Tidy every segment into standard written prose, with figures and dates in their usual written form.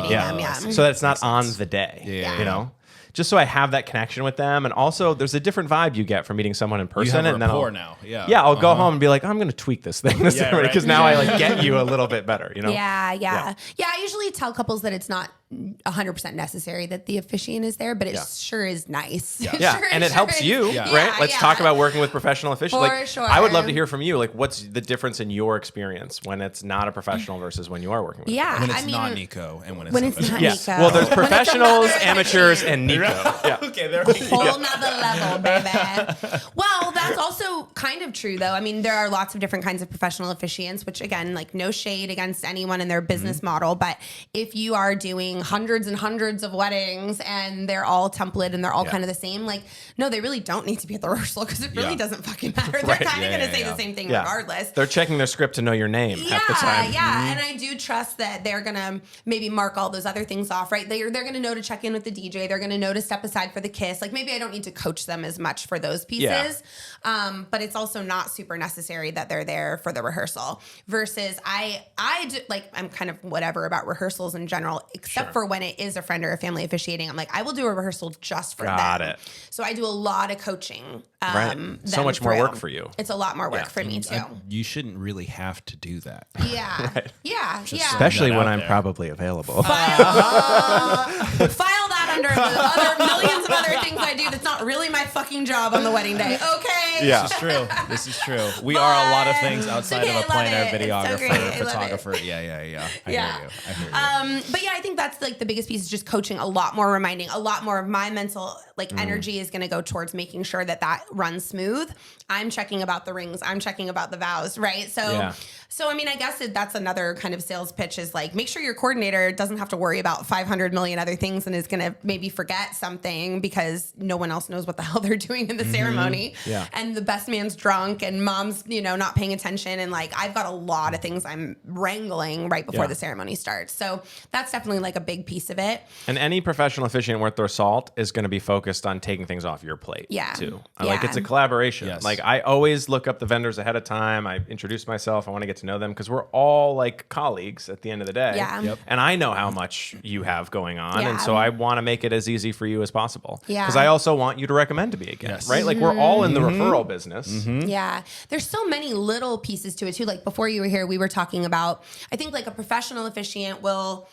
meeting them. Yeah. So that it's not on the day. You know? Just so I have that connection with them. And also, there's a different vibe you get from meeting someone in person. You have and rapport then now. I'll go home and be like, I'm going to tweak this thing because now I like get you a little bit better, you know? Yeah. I usually tell couples that it's not 100% necessary that the officiant is there, but it sure is nice. And it helps you, right? Let's talk about working with professional officiants. For sure. I would love to hear from you. Like, what's the difference in your experience when it's not a professional versus when you are working with when it's not Nico and when it's not Nico. Well, there's professionals, amateurs, and Nico. Okay, there we go. Whole nother level, baby. Well, that's also kind of true, though. I mean, there are lots of different kinds of professional officiants, which, again, like no shade against anyone and their business model. But if you are doing hundreds and hundreds of weddings and they're all template and they're all kind of the same, like, no, they really don't need to be at the rehearsal because it really doesn't fucking matter. They're kind of going to say the same thing regardless. They're checking their script to know your name half the time. And I do trust that they're going to maybe mark all those other things off, right? They're going to know to check in with the DJ. They're going to know to step aside for the kiss. Like, maybe I don't need to coach them as much for those pieces. But it's also not super necessary that they're there for the rehearsal versus I do, like, I'm kind of whatever about rehearsals in general, except for when it is a friend or a family officiating. I'm like, I will do a rehearsal just for them. So I do a lot of coaching. So much more work for you. It's a lot more work for me too. You shouldn't really have to do that. Especially when I'm probably available. File that under the other millions of other things I do that's not really my fucking job on the wedding day. Okay. Yeah. This is true. We are a lot of things outside of a planner, videographer, photographer. I hear you. But I think that's like the biggest piece is just coaching a lot more, reminding a lot more of my mental energy is going to go towards making sure that runs smooth. I'm checking about the rings. I'm checking about the vows. Right. So I mean, I guess that's another kind of sales pitch is like, make sure your coordinator doesn't have to worry about 500 million other things and is going to maybe forget something because no one else knows what the hell they're doing in the ceremony. And the best man's drunk and mom's, not paying attention. And like, I've got a lot of things I'm wrangling right before the ceremony starts. So that's definitely like a big piece of it. And any professional officiant worth their salt is going to be focused on taking things off your plate too. Like, it's a collaboration. Like, I always look up the vendors ahead of time. I introduce myself. I want to get to know them because we're all like colleagues at the end of the day. And I know how much you have going on. And so I want to make it as easy for you as possible. Because I also want you to recommend to me again, right? Like, we're all in the referral business. Yeah. There's so many little pieces to it too. Like, before you were here, we were talking about, I think like a professional officiant will,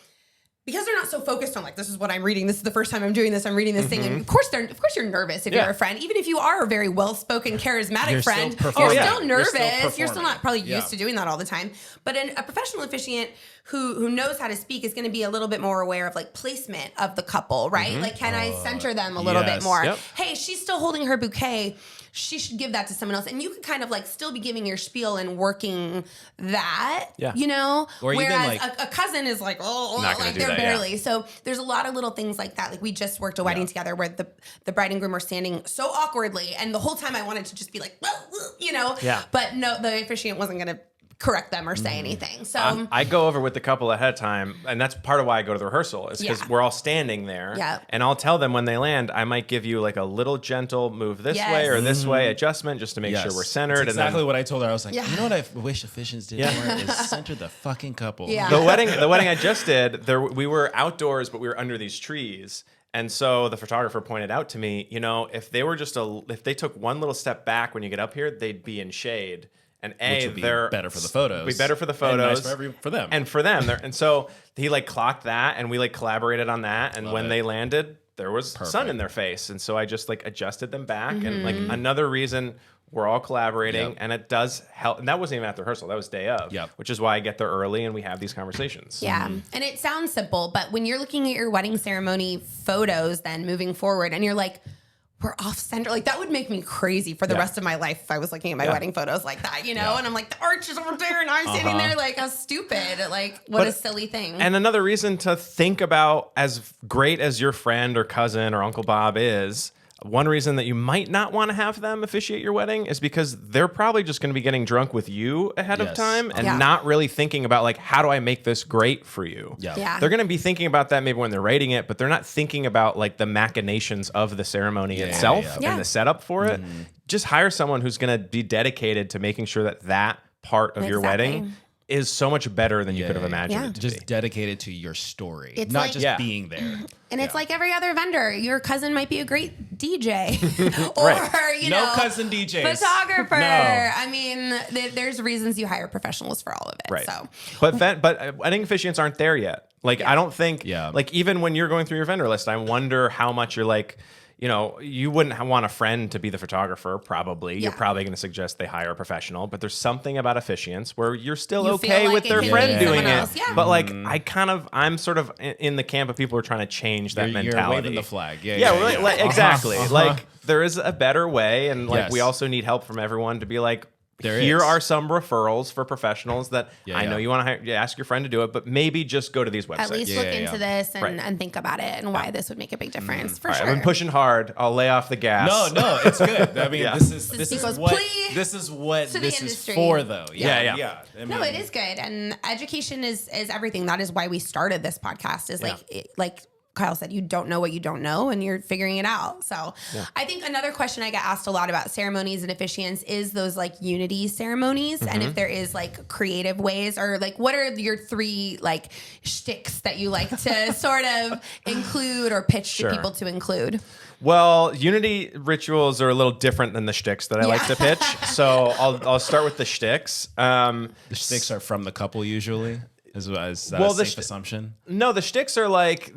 because they're not so focused on like, this is what I'm reading. This is the first time I'm doing this. I'm reading this thing. And of course you're nervous if you're a friend. Even if you are a very well-spoken, charismatic friend, you're still nervous. You're still not probably used to doing that all the time. But a professional officiant who knows how to speak is going to be a little bit more aware of like placement of the couple, right? Like, can I center them a little bit more? Hey, she's still holding her bouquet. She should give that to someone else. And you can kind of like still be giving your spiel and working that, Or whereas even like a cousin is like, like they're barely. So there's a lot of little things like that. Like, we just worked a wedding together where the bride and groom were standing so awkwardly. And the whole time I wanted to just be like, but no, the officiant wasn't going to correct them or say anything. So I go over with the couple ahead of time, and that's part of why I go to the rehearsal is because we're all standing there, and I'll tell them when they land, I might give you like a little gentle move this way or this way adjustment just to make sure we're centered. That's exactly what I told her. I was like, you know what I wish officiants did more is center the fucking couple. The wedding I just did, we were outdoors, but we were under these trees. And so the photographer pointed out to me, if they were if they took one little step back when you get up here, they'd be in shade. And they're better for the photos. Be better for the photos. And nice for them. And for them. And so he like clocked that, and we like collaborated on that. And when they landed, there was sun in their face. And so I just like adjusted them back. And like another reason we're all collaborating, and it does help. And that wasn't even at the rehearsal. That was day of, which is why I get there early and we have these conversations. Yeah. And it sounds simple, but when you're looking at your wedding ceremony photos then moving forward and you're like, we're off center. Like, that would make me crazy for the rest of my life if I was looking at my wedding photos like that, And I'm like, the arch is over there and I'm standing there like, how stupid. Like, what a silly thing. And another reason to think about, as great as your friend or cousin or Uncle Bob is, one reason that you might not want to have them officiate your wedding is because they're probably just going to be getting drunk with you ahead of time and not really thinking about like, how do I make this great for you? They're going to be thinking about that maybe when they're writing it, but they're not thinking about like the machinations of the ceremony itself and the setup for it. Just hire someone who's going to be dedicated to making sure that part of your wedding is so much better than you could have imagined it to just be. dedicated to your story, It's not like- just being there. And it's like every other vendor. Your cousin might be a great DJ, or Right. No cousin DJs. photographer. No. I mean, there's reasons you hire professionals for all of it. Right. So, But wedding officiants aren't there yet. Like, I don't think, like, even when you're going through your vendor list, I wonder how much you're like, you know, you wouldn't want a friend to be the photographer, probably. Yeah. You're probably going to suggest they hire a professional, but there's something about officiants where you're still You okay feel with like their it can friend be doing someone it. else. Yeah. But like, I'm sort of in the camp of people who are trying to change that mentality. You're waving the flag. Really, like, exactly. Like, there is a better way, and like, Yes. we also need help from everyone to be like, There here is. are some referrals for professionals that I know you want to ask your friend to do it, but maybe just go to these websites. at least look into this and, Right. and think about it and why this would make a big difference for All right, sure. I've been pushing hard. I'll lay off the gas. No, it's good. I mean, this is Nico's what plea this is what to the this is industry. for, though. Yeah. I No, mean, it is good, and education is everything. That is why we started this podcast. Is like Kyle said, you don't know what you don't know, and you're figuring it out. So, I think another question I get asked a lot about ceremonies and officiants is those like unity ceremonies, and if there is like creative ways, or like what are your 3 like shticks that you like to sort of include or pitch to people to include? Well, unity rituals are a little different than the shticks that I like to pitch. So I'll start with the shticks. the shticks are from the couple usually. Is that a safe assumption? No, the shticks are like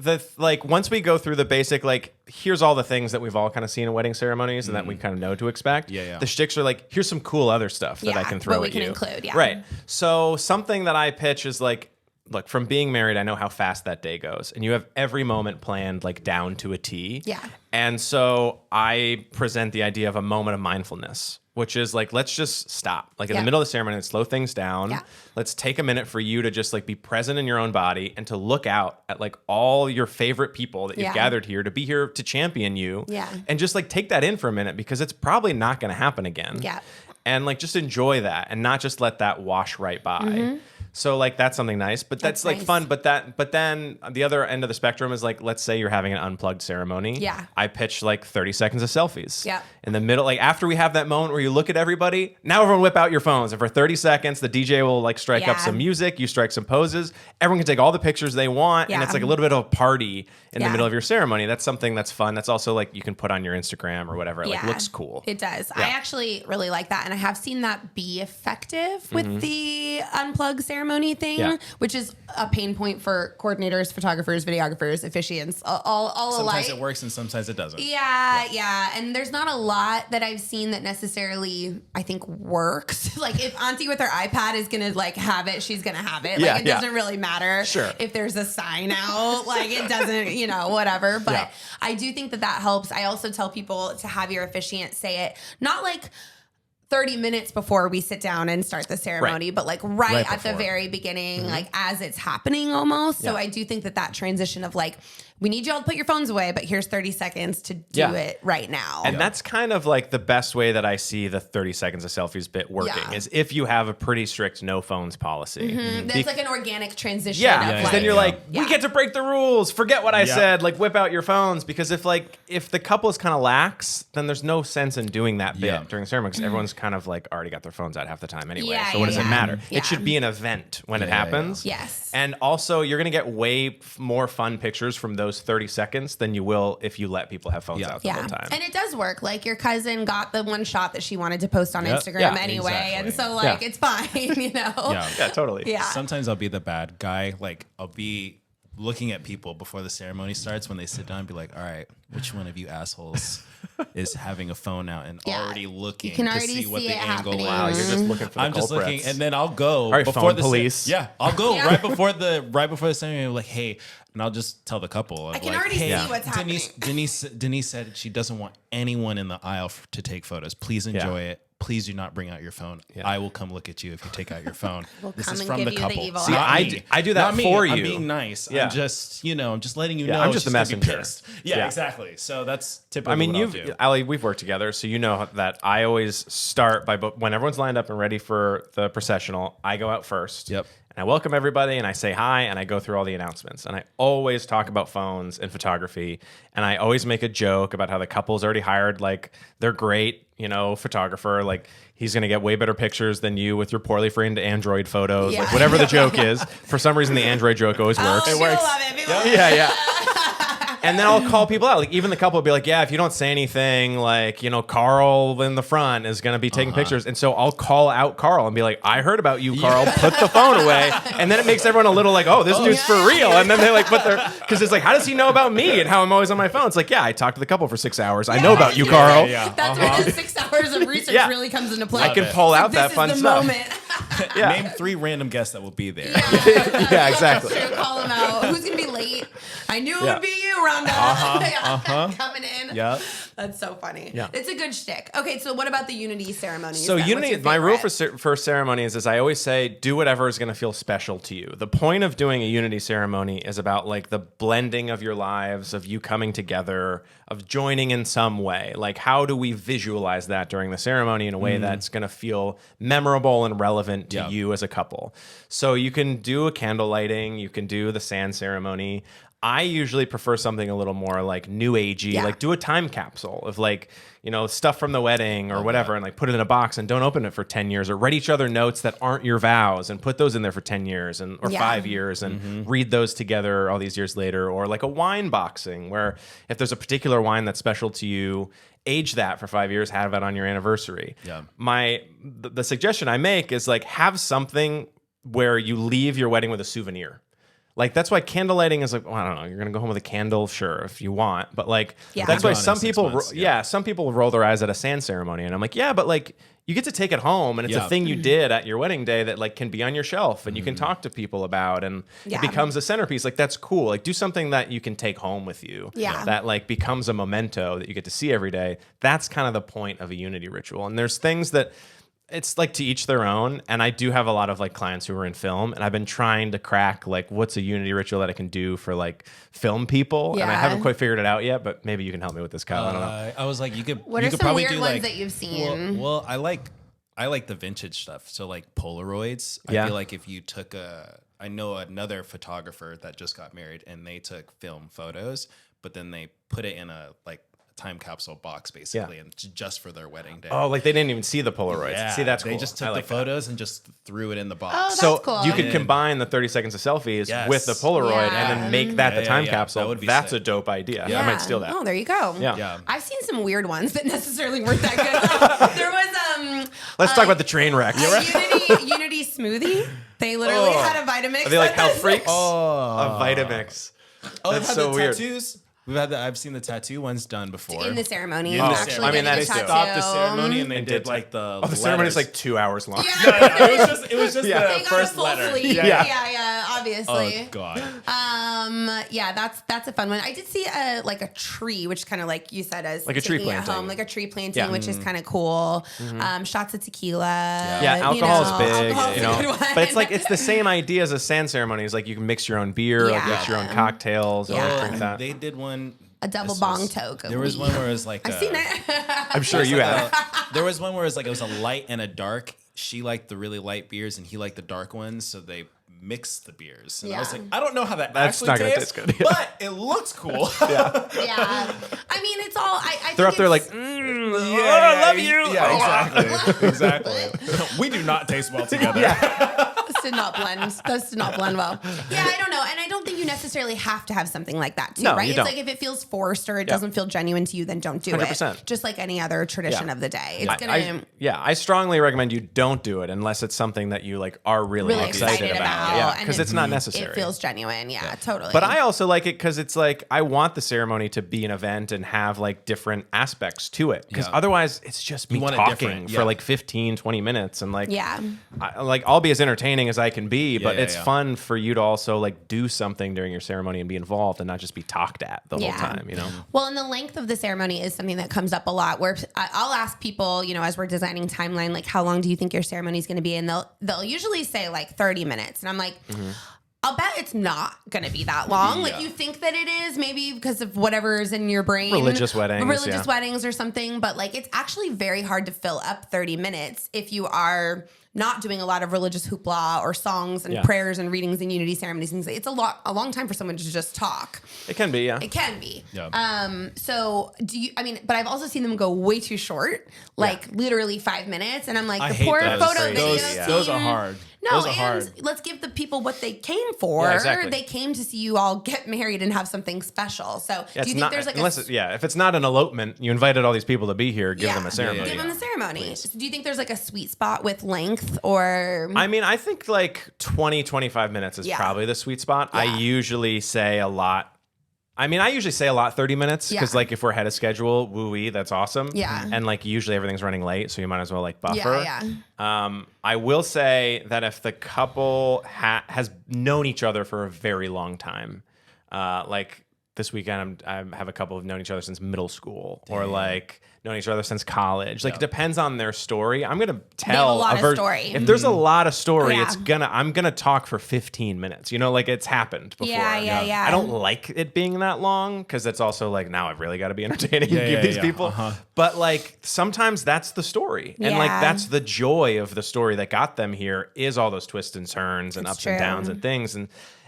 once we go through the basic, like, here's all the things that we've all kind of seen in wedding ceremonies and that we kind of know to expect. Yeah. The shticks are like, here's some cool other stuff that I can throw what we at can you. include, Right. So something that I pitch is like, look, from being married, I know how fast that day goes, and you have every moment planned like down to a T. Yeah. And so I present the idea of a moment of mindfulness, which is like, let's just stop. Like in the middle of the ceremony, let's slow things down. Yeah. Let's take a minute for you to just like be present in your own body and to look out at like all your favorite people that you've gathered here to be here to champion you. Yeah. And just like take that in for a minute, because it's probably not going to happen again. Yeah. And like just enjoy that and not just let that wash right by. So like that's something nice, but that's like nice. fun. But then the other end of the spectrum is like, let's say you're having an unplugged ceremony. Yeah. I pitch like 30 seconds of selfies. Yeah. In the middle, like after we have that moment where you look at everybody, now everyone whip out your phones. And for 30 seconds, the DJ will like strike up some music. You strike some poses. Everyone can take all the pictures they want. And it's like a little bit of a party in the middle of your ceremony. That's something that's fun. That's also like you can put on your Instagram or whatever. It like looks cool. It does. I actually really like that. And I have seen that be effective with the unplug ceremony thing, which is a pain point for coordinators, photographers, videographers, officiants, all alike. Sometimes it works and sometimes it doesn't. Yeah. And there's not a lot that I've seen that necessarily I think works. Like if Auntie with her iPad is gonna like have it, she's gonna have it. Like it doesn't really matter if there's a sign out. Like it doesn't, whatever. But I do think that helps. I also tell people to have your officiant say it, not like 30 minutes before we sit down and start the ceremony, but like right at the very beginning, like as it's happening almost. So I do think that transition of like, we need you all to put your phones away, but here's 30 seconds to do it right now. And that's kind of like the best way that I see the 30 seconds of selfies bit working is if you have a pretty strict no phones policy. That's like an organic transition. Yeah, of because like, then you're like, we get to break the rules. Forget what I said. Like, whip out your phones. Because if the couple is kind of lax, then there's no sense in doing that bit during the ceremony, because everyone's kind of like already got their phones out half the time anyway. So what does it matter? It should be an event when it happens. Yes. And also, you're going to get way more fun pictures from those 30 seconds than you will if you let people have phones out the whole time. And it does work. Like your cousin got the one shot that she wanted to post on Instagram anyway. And so like it's fine, Yeah, totally. Yeah. Sometimes I'll be the bad guy. Like I'll be looking at people before the ceremony starts when they sit down and be like, all right, which one of you assholes is having a phone out and already looking to see what the angle is? Wow, you're just looking for the I'm just looking, culprits. and then I'll go All right, before phone the police. I'll go right before the ceremony. I'm like, hey, and I'll just tell the couple. I can already see what's happening. Denise said she doesn't want anyone in the aisle to take photos. Please enjoy it. Please do not bring out your phone. I will come look at you if you take out your phone. This is and from give the you the couple. evil See, eye. I do that Not me. for you. I'm being nice. Yeah. I'm just, I'm just letting you know. I'm just the she's gonna be messenger. pissed. Yeah, exactly. So that's typically I mean, what I'll do. Ali, we've worked together, so you know that I always start by when everyone's lined up and ready for the processional, I go out first. Yep. and I welcome everybody and I say hi and I go through all the announcements. And I always talk about phones and photography. And I always make a joke about how the couple's already hired like their great, photographer. Like he's going to get way better pictures than you with your poorly framed Android photos. Like whatever the joke is. For some reason, the Android joke always works. It works. Love it. Yeah. And then I'll call people out. Like even the couple will be like, yeah, if you don't say anything, like, Carl in the front is going to be taking pictures. And so I'll call out Carl and be like, I heard about you, Carl. Put the phone away. And then it makes everyone a little like, oh, this dude's for real. And then they like put their, because it's like, how does he know about me and how I'm always on my phone? It's like, yeah, I talked to the couple for 6 hours. I know about you, Carl. That's where the 6 hours of research really comes into play. I can pull out that fun stuff. Name 3 random guests that will be there. Yeah, exactly. Call them out. Who's going to be late? I knew it would be you, Rhonda. Coming in. Yeah. That's so funny. Yeah. It's a good shtick. Okay, so what about the unity ceremony? So unity, my rule for ceremonies is I always say, do whatever is going to feel special to you. The point of doing a unity ceremony is about like the blending of your lives, of you coming together, of joining in some way. Like how do we visualize that during the ceremony in a way that's going to feel memorable and relevant to you as a couple? So you can do a candle lighting, you can do the sand ceremony. I usually prefer something a little more like new agey, like do a time capsule of like, stuff from the wedding or whatever, and like put it in a box and don't open it for 10 years, or write each other notes that aren't your vows and put those in there for 10 years or 5 years and read those together all these years later. Or like a wine boxing where if there's a particular wine that's special to you, age that for 5 years, have it on your anniversary. Yeah. The suggestion I make is like have something where you leave your wedding with a souvenir. Like that's why candle lighting is like, well, I don't know, you're gonna go home with a candle, sure, if you want, but like that's why some people, some people roll their eyes at a sand ceremony, and I'm like, yeah, but like you get to take it home, and it's a thing you did at your wedding day that like can be on your shelf, and you can talk to people about, and it becomes a centerpiece. Like that's cool. Like do something that you can take home with you. Yeah. That like becomes a memento that you get to see every day. That's kind of the point of a unity ritual. And there's things that it's like to each their own. And I do have a lot of like clients who are in film, and I've been trying to crack like what's a unity ritual that I can do for like film people. And I haven't quite figured it out yet, but maybe you can help me with this, Kyle. I don't know. I was like, you could. What you are could some probably weird do ones like, that you've seen? Well, I like the vintage stuff. So like Polaroids. I feel like if you took I know another photographer that just got married, and they took film photos, but then they put it in a like time capsule box basically, and just for their wedding day. Oh, like they didn't even see the Polaroids. Yeah, see, that's cool. They just took the photos and just threw it in the box. Oh, that's so cool. you could combine the 30 seconds of selfies with the Polaroid and then make that the time capsule. That would be that's sick. a dope idea. I might steal that. Oh, there you go. Yeah. I've seen some weird ones that necessarily weren't that good. There was Let's talk about the train wreck. Unity smoothie. They literally had a Vitamix. Are they like health freaks? Oh, A Vitamix. Oh, That's they've had so the weird. tattoos. I've seen the tattoo ones done before. In the ceremony. In the Actually ceremony. I mean, that getting is a dope. Stopped the tattoo. ceremony and they did like the. The ceremony's like 2 hours long. It was just They the got first a full letter. sleeve. Yeah, obviously. Oh God. Yeah, that's a fun one. I did see like a tree, which kind of like you said as Like a tree taking it planting. home, like a tree planting, which is kind of cool. Shots of tequila. Yeah, alcohol is big, alcohol's a good one. But it's like it's the same idea as a sand ceremony. It's like you can mix your own beer, like mix your own cocktails, and drink that. They did one. A double bong toke. There was one where it was like. I've seen it. I'm sure you have. There was one where it was like it was a light and a dark. She liked the really light beers and he liked the dark ones, so they mixed the beers. And I was like, I don't know how that's That's actually not gonna tastes, taste good. but it looks cool. Yeah. I mean, it's all. I They're think up there like, I love you. Yeah, exactly. We do not taste well together. This did not blend. This did not blend well. Yeah, I don't know, and I don't think you necessarily have to have something like that too, No, right? you It's don't. like if it feels forced or it doesn't feel genuine to you, then don't do 100%. it. Just like any other tradition of the day. It's gonna. I strongly recommend you don't do it unless it's something that you like are really excited about. Yeah, because it's not necessary. It feels genuine. Yeah, totally. But I also like it because it's like I want the ceremony to be an event and have like different aspects to it. Because otherwise, it's just me want it talking different. for like 15, 20 minutes, and like Yeah. I'll be as entertaining as I can be, but it's yeah. fun for you to also like do something during your ceremony and be involved and not just be talked at the whole time. You know. Well, and the length of the ceremony is something that comes up a lot. Where I'll ask people, as we're designing timeline, like, how long do you think your ceremony is going to be? And they'll usually say like 30 minutes, and I'm like. I'll bet it's not going to be that long. Like you think that it is, maybe because of whatever's in your brain. Religious weddings weddings or something. But like it's actually very hard to fill up 30 minutes if you are not doing a lot of religious hoopla or songs and prayers and readings and unity ceremonies and things. It's a long time for someone to just talk. It can be, yeah. It can be. Yeah. So but I've also seen them go way too short, like literally 5 minutes. And I'm like, I the hate poor those. photo video. Those are hard. No, those are and hard. let's give the people what they came for. Yeah, exactly. They came to see you all get married and have something special. So do you think there's like if it's not an elopement, you invited all these people to be here, give them a ceremony. Give them the ceremony. Do you think there's like a sweet spot with length or? I mean, I think like 20, 25 minutes is probably the sweet spot. Yeah. I usually say a lot. 30 minutes because like if we're ahead of schedule, woo-wee, that's awesome. Yeah. And like usually everything's running late, so you might as well like buffer. Yeah. I will say that if the couple has known each other for a very long time, like this weekend I have a couple who've known each other since middle school or like known each other since college. Like it depends on their story. I'm gonna tell a lot of story. If there's a lot of story, I'm gonna talk for 15 minutes. You know, like it's happened before. Yeah. I don't like it being that long because it's also like now I've really got to be entertaining and give these people. But like sometimes that's the story, and like that's the joy of the story that got them here is all those twists and turns and ups and downs and things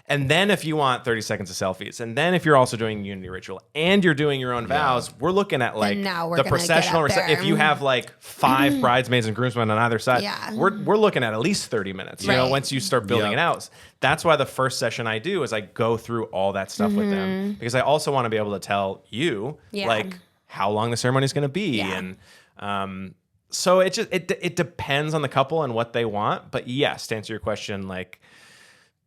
and then if you want 30 seconds of selfies, and then if you're also doing unity ritual and you're doing your own vows, we're looking at like the processional. If you have like 5 bridesmaids and groomsmen on either side, we're looking at least 30 minutes. You know, once you start building it out. That's why the first session I do is I go through all that stuff with them because I also want to be able to tell you like how long the ceremony is going to be and. So it depends on the couple and what they want, but yes, to answer your question, like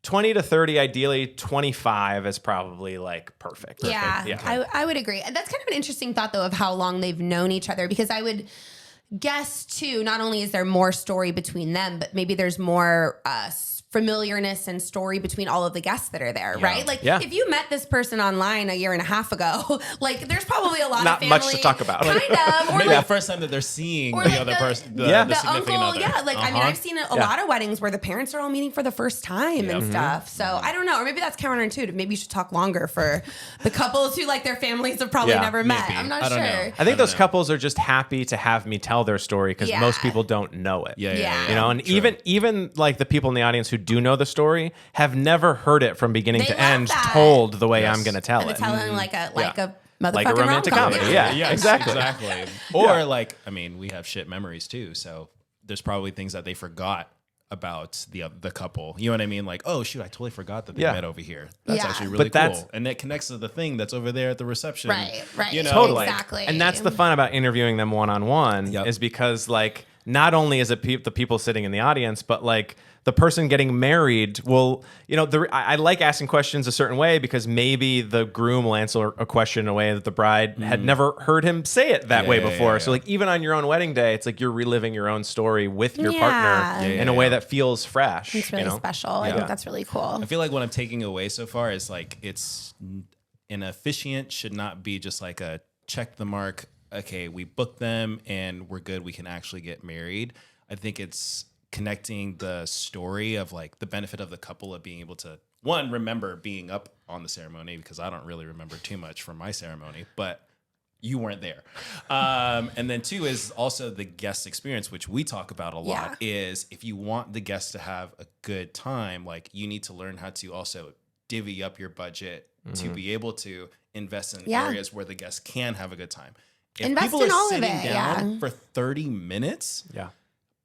20 to 30, ideally 25 is probably like perfect. Yeah. I would agree. That's kind of an interesting thought though of how long they've known each other because I would guess too, not only is there more story between them, but maybe there's more familiarness and story between all of the guests that are there, right? Like if you met this person online a year and a half ago, like there's probably a lot of family. Not much to talk about. Kind of. Or maybe like, the first time that they're seeing the like other person, the significant uncle, other. Like I mean, I've seen a lot of weddings where the parents are all meeting for the first time and stuff. So I don't know, or maybe that's counterintuitive. Maybe you should talk longer for the couples who like their families have probably never met. I'm not sure. I think those couples are just happy to have me tell their story because most people don't know it. Yeah. You know, and even like the people in the audience who do know the story have never heard it from beginning to end told the way I'm going to tell it. Telling like a motherfucking like a romantic comedy. Yeah, exactly. Or like, I mean, we have shit memories too. So there's probably things that they forgot about the couple. You know what I mean? Like, oh shoot, I totally forgot that they met over here. That's actually really cool. And it connects to the thing that's over there at the reception. Right. You know? Totally. Exactly. And that's the fun about interviewing them one-on-one is because like not only is it the people sitting in the audience, but like the person getting married will, you know, I like asking questions a certain way because maybe the groom will answer a question in a way that the bride had never heard him say it that way before. So like even on your own wedding day, it's like you're reliving your own story with your partner in a way that feels fresh. It's really special. I think that's really cool. I feel like what I'm taking away so far is like an officiant should not be just like a check the mark. Okay, we booked them and we're good. We can actually get married. I think it's connecting the story of like the benefit of the couple of being able to remember being up on the ceremony because I don't really remember too much from my ceremony, but you weren't there. And then 2 is also the guest experience, which we talk about a lot is if you want the guests to have a good time, like you need to learn how to also divvy up your budget to be able to invest in areas where the guests can have a good time. If invest people in are all sitting of it, down for 30 minutes,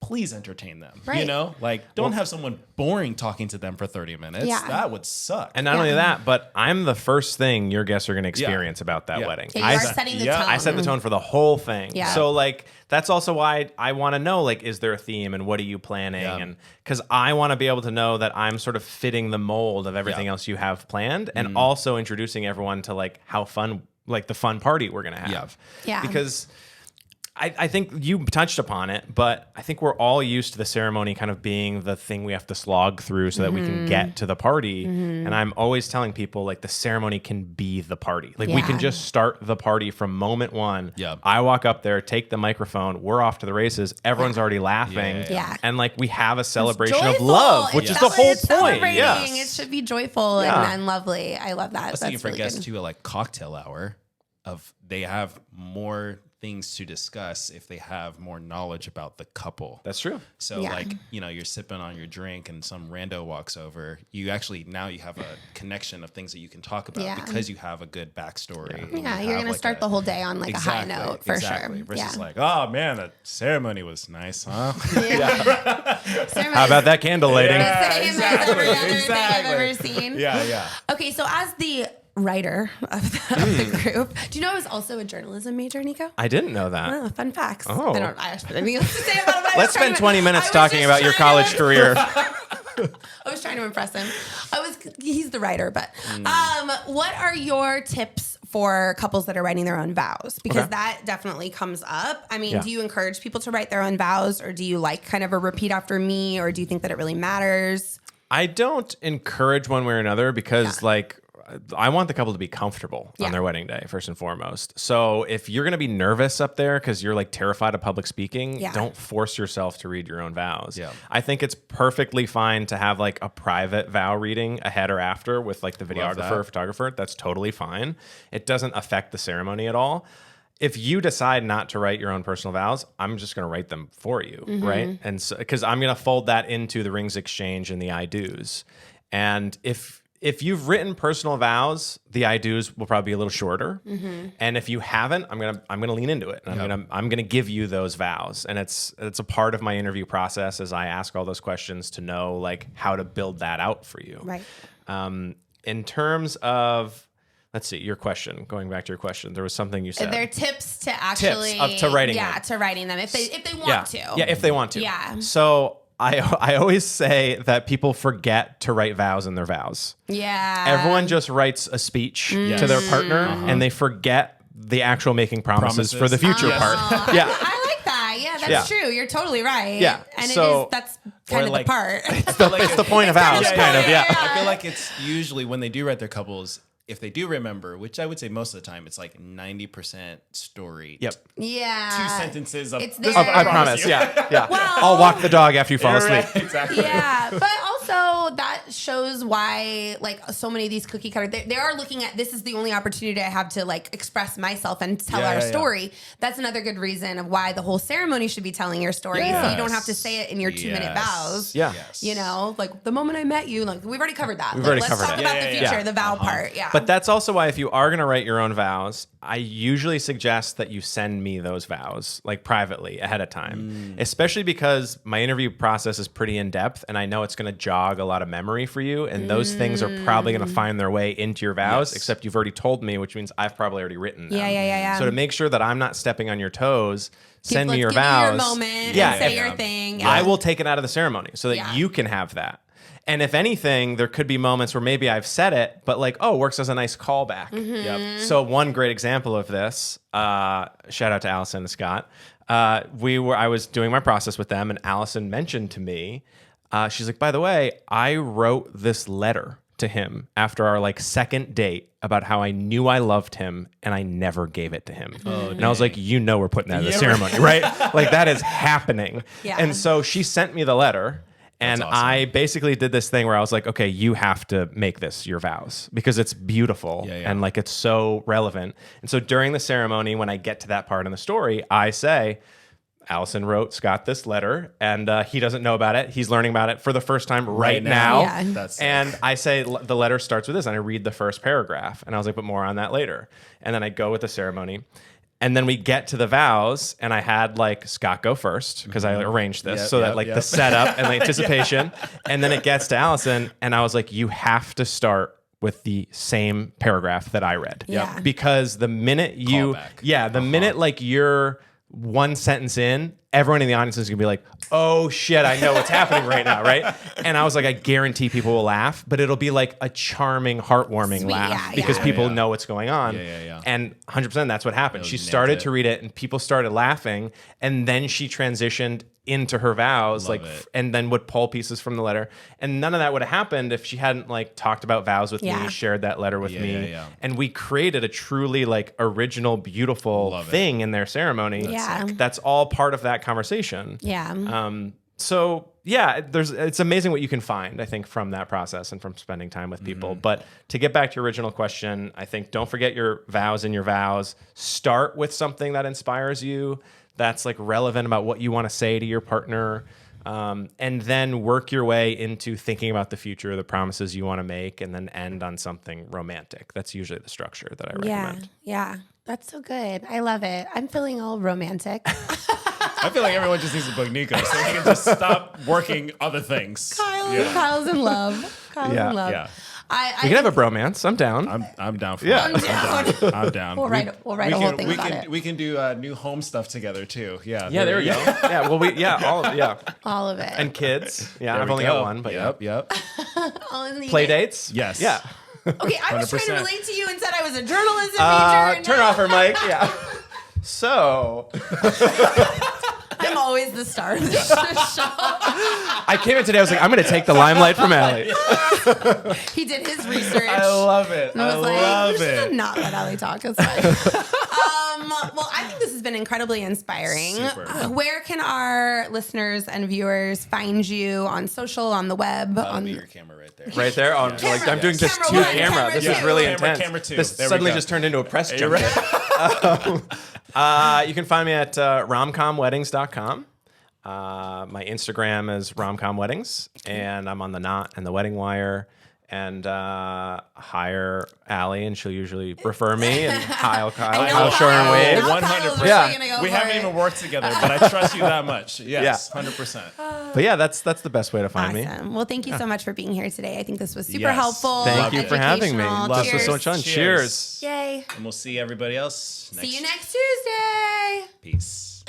please entertain them. Right. You know, like don't have someone boring talking to them for 30 minutes. Yeah. That would suck. And not only that, but I'm the first thing your guests are going to experience about that wedding. Yeah, you are setting the tone. I set the tone for the whole thing. Yeah. So like that's also why I want to know like is there a theme and what are you planning and because I want to be able to know that I'm sort of fitting the mold of everything else you have planned and also introducing everyone to like how fun like the fun party we're going to have. Yeah. Because I think you touched upon it, but I think we're all used to the ceremony kind of being the thing we have to slog through so that we can get to the party. And I'm always telling people like the ceremony can be the party. Like we can just start the party from moment one. I walk up there, take the microphone, we're off to the races. Everyone's already laughing. And like we have a celebration of love, which is the whole point. It should be joyful and lovely. I love that. I was thinking for guests too, like cocktail hour they have more things to discuss if they have more knowledge about the couple. That's true. So like, you know, you're sipping on your drink and some rando walks over. You actually, now you have a connection of things that you can talk about because you have a good backstory. Yeah, you're going to start the whole day on like a high note for sure. Versus like, oh man, that ceremony was nice, huh? How about that candle lighting? Same as every other thing I've ever seen. Yeah. Okay, so as the writer of the group, do you know I was also a journalism major, Nico? I didn't know that. Oh, fun facts. Oh. I have anything else to say about it. Let's spend 20 minutes talking about your college career. I was trying to impress him. He's the writer, but what are your tips for couples that are writing their own vows? Because that definitely comes up. I mean, do you encourage people to write their own vows, or do you like kind of a repeat after me, or do you think that it really matters? I don't encourage one way or another because like I want the couple to be comfortable on their wedding day, first and foremost. So if you're going to be nervous up there because you're like terrified of public speaking, don't force yourself to read your own vows. Yeah. I think it's perfectly fine to have like a private vow reading ahead or after with like the videographer or photographer. That's totally fine. It doesn't affect the ceremony at all. If you decide not to write your own personal vows, I'm just going to write them for you, right? And so, because I'm going to fold that into the rings exchange and the I do's. And if you've written personal vows, the I do's will probably be a little shorter. And if you haven't, I'm gonna lean into it. And I'm gonna give you those vows. And it's a part of my interview process as I ask all those questions to know like how to build that out for you. Right. In terms of, let's see, your question. Going back to your question, there was something you said. There are tips to actually to writing them. to writing them if they want to. Yeah, if they want to. Yeah. So I always say that people forget to write vows in their vows. Yeah. Everyone just writes a speech to their partner and they forget the actual making promises for the future part. Yeah. I like that. Yeah, that's true. You're totally right. Yeah. And so, that's kind of like, the part. It's the point of vows, kind of. Yeah. I feel like it's usually when they do write their couples, if they do remember, which I would say most of the time, it's like 90% story. Yep. Yeah. 2 sentences of I promise. Yeah. Well, I'll walk the dog after you fall asleep. Right, exactly. Yeah. But also that shows why like so many of these cookie cutters, they are looking at this is the only opportunity I have to like express myself and tell our story. That's another good reason of why the whole ceremony should be telling your story. So you don't have to say it in your 2-minute vows. Yeah. You know, like the moment I met you, like we've already covered that. Let's talk about the future, the vow part. Yeah. But that's also why if you are going to write your own vows, I usually suggest that you send me those vows like privately ahead of time, especially because my interview process is pretty in depth and I know it's going to jog a lot of memory for you. And those things are probably going to find their way into your vows, except you've already told me, which means I've probably already written them. Yeah. So to make sure that I'm not stepping on your toes, send me your give vows. Me your moment and say your thing. I will take it out of the ceremony so that you can have that. And if anything, there could be moments where maybe I've said it, but like, works as a nice callback. Yep. So one great example of this, shout out to Allison and Scott. I was doing my process with them, and Allison mentioned to me, she's like, by the way, I wrote this letter to him after our like second date about how I knew I loved him and I never gave it to him. And I was like, we're putting that in the ceremony, right? Like that is happening. Yeah. And so she sent me the letter. And awesome. I basically did this thing where I was like, okay, you have to make this your vows because it's beautiful and like it's so relevant. And so during the ceremony, when I get to that part in the story, I say, Allison wrote Scott this letter and he doesn't know about it. He's learning about it for the first time right now. Yeah. And I say the letter starts with this and I read the first paragraph and I was like, but more on that later. And then I go with the ceremony. And then we get to the vows, and I had like Scott go first because I arranged this the setup and the anticipation, and then it gets to Allison, and I was like, you have to start with the same paragraph that I read, because the minute minute like you're one sentence in, everyone in the audience is gonna be like, oh shit, I know what's happening right now, right? And I was like, I guarantee people will laugh, but it'll be like a charming, heartwarming laugh because people know what's going on. And 100% that's what happened. She started to read it and people started laughing, and then she transitioned into her vows, and then would pull pieces from the letter. And none of that would have happened if she hadn't like talked about vows with me, shared that letter with me. And we created a truly like original, beautiful thing in their ceremony. That's all part of that conversation. Yeah. So yeah, it's amazing what you can find, I think, from that process and from spending time with people. Mm-hmm. But to get back to your original question, I think don't forget your vows and your vows. Start with something that inspires you, that's like relevant about what you want to say to your partner. And then work your way into thinking about the future, the promises you want to make, and then end on something romantic. That's usually the structure that I recommend. Yeah. That's so good. I love it. I'm feeling all romantic. I feel like everyone just needs to book Nico so he can just stop working other things. Kyle's in love. Kyle's in love. Yeah. We can have a bromance. I'm down. I'm down for Yeah. that. I'm down. We'll write a whole thing about it. We can do new home stuff together too. Yeah. Yeah, there we go. Yeah, well, All of it. and kids. Yeah, There I've we only go. got one, but Yep. All in the play dates. Yes. Yeah. Okay, I was trying to 100%. relate to you and said I was a journalism major. and Turn now off her mic. Yeah. So I'm always the star of this show. I came in today. I was like, I'm going to take the limelight from Allie. He did his research. I love it. And I was love like, it. not let Allie talk. It's fine. Well, I think this has been incredibly inspiring. Super. Where can our listeners and viewers find you on social, on the web? That'll be your camera right there. Right there. Oh, Camera. like I'm doing just Camera two one, camera. camera This two. is really Camera, intense. camera two. This There we suddenly go. just turned into a press jump. Right. You can find me at romcomweddings.com. My Instagram is RomCom Weddings, and I'm on the Knot and the Wedding Wire. And hire Allie, and she'll usually refer me. And Kyle, Shore and Wave. 100%. Yeah. We haven't even worked together, but I trust you that much. Yes, 100%. But yeah, that's the best way to find me. Awesome. Well, thank you so much for being here today. I think this was super Yes. helpful. Thank you for having me. educational. This was so much Cheers. fun. Cheers. Yay. And we'll see everybody else See you next Tuesday. Peace.